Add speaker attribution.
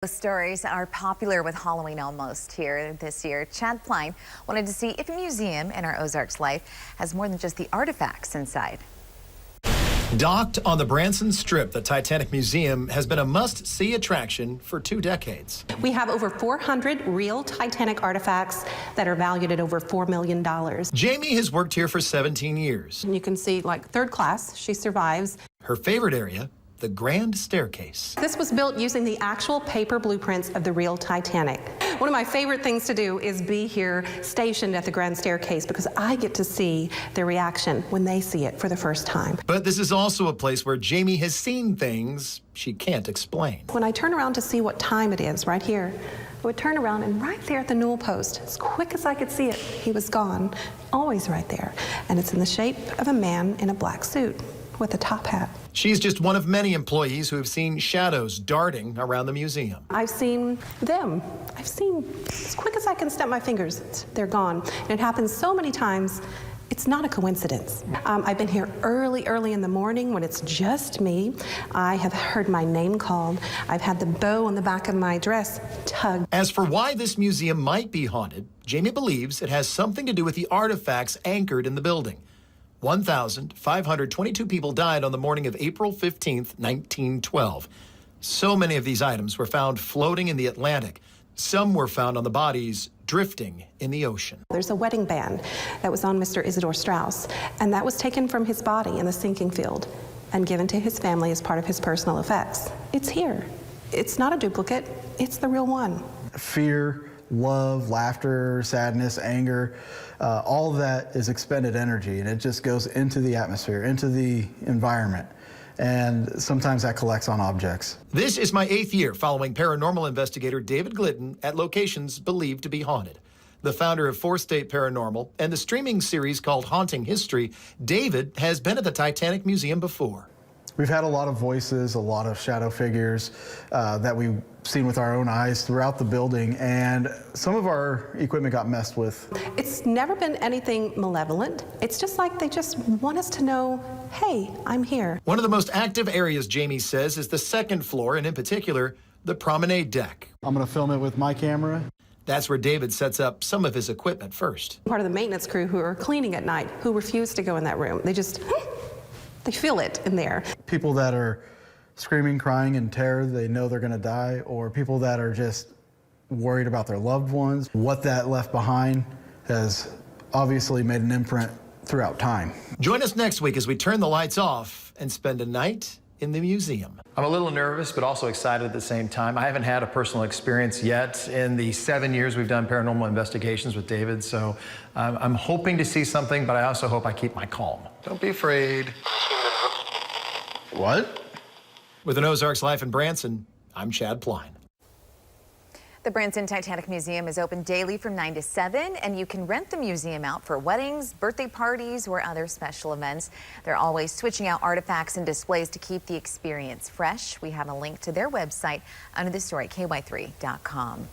Speaker 1: The stories are popular with Halloween almost here this year. Chad Pline wanted to see if a museum in our Ozarks life has more than just the artifacts inside.
Speaker 2: Docked on the Branson Strip, the Titanic Museum has been a must-see attraction for 2 decades.
Speaker 3: We have over 400 real Titanic artifacts that are valued at over $4 million.
Speaker 2: Jamie has worked here for 17 years.
Speaker 3: And you can see, like, third class, she survives.
Speaker 2: Her favorite area, the grand staircase.
Speaker 3: This was built using the actual paper blueprints of the real Titanic. One of my favorite things to do is be here stationed at the grand staircase because I get to see their reaction when they see it for the first time.
Speaker 2: But this is also a place where Jamie has seen things she can't explain.
Speaker 3: When I turn around to see what time it is right here, I would turn around and right there at the newel post, as quick as I could see it, he was gone, always right there. And it's in the shape of a man in a black suit with a top hat.
Speaker 2: She's just one of many employees who have seen shadows darting around the museum.
Speaker 3: I've seen them. I've seen, as quick as I can snap my fingers, they're gone. And it happens so many times, it's not a coincidence. I've been here early in the morning when it's just me. I have heard my name called. I've had the bow on the back of my dress tugged.
Speaker 2: As for why this museum might be haunted, Jamie believes it has something to do with the artifacts anchored in the building. 1,522 people died on the morning of April 15th, 1912. So many of these items were found floating in the Atlantic. Some were found on the bodies drifting in the ocean.
Speaker 3: There's a wedding band that was on Mr. Isidore Straus, and that was taken from his body in the sinking field and given to his family as part of his personal effects. It's here. It's not a duplicate. It's the real one.
Speaker 4: Fear, love, laughter, sadness, anger, all of that is expended energy, and it just goes into the atmosphere, into the environment, and sometimes that collects on objects.
Speaker 2: This is my 8th year following paranormal investigator David Glidden at locations believed to be haunted. The founder of 4 State Paranormal and the streaming series called Haunting History, David has been at the Titanic Museum before.
Speaker 4: We've had a lot of voices, a lot of shadow figures that we've seen with our own eyes throughout the building, and some of our equipment got messed with.
Speaker 3: It's never been anything malevolent. It's just like they just want us to know, hey, I'm here.
Speaker 2: One of the most active areas, Jamie says, is the 2nd floor, and in particular, the promenade deck.
Speaker 4: I'm going to film it with my camera.
Speaker 2: That's where David sets up some of his equipment first.
Speaker 3: Part of the maintenance crew who are cleaning at night, who refuse to go in that room. They just, they feel it in there.
Speaker 4: People that are screaming, crying in terror, they know they're going to die, or people that are just worried about their loved ones. What that left behind has obviously made an imprint throughout time.
Speaker 2: Join us next week as we turn the lights off and spend a night in the museum.
Speaker 5: I'm a little nervous, but also excited at the same time. I haven't had a personal experience yet in the 7 years we've done paranormal investigations with David, so I'm hoping to see something, but I also hope I keep my calm. Don't be afraid.
Speaker 4: What?
Speaker 2: With an Ozarks Life in Branson, I'm Chad Pline.
Speaker 1: The Branson Titanic Museum is open daily from 9 to 7, and you can rent the museum out for weddings, birthday parties, or other special events. They're always switching out artifacts and displays to keep the experience fresh. We have a link to their website under the story at KY3.com.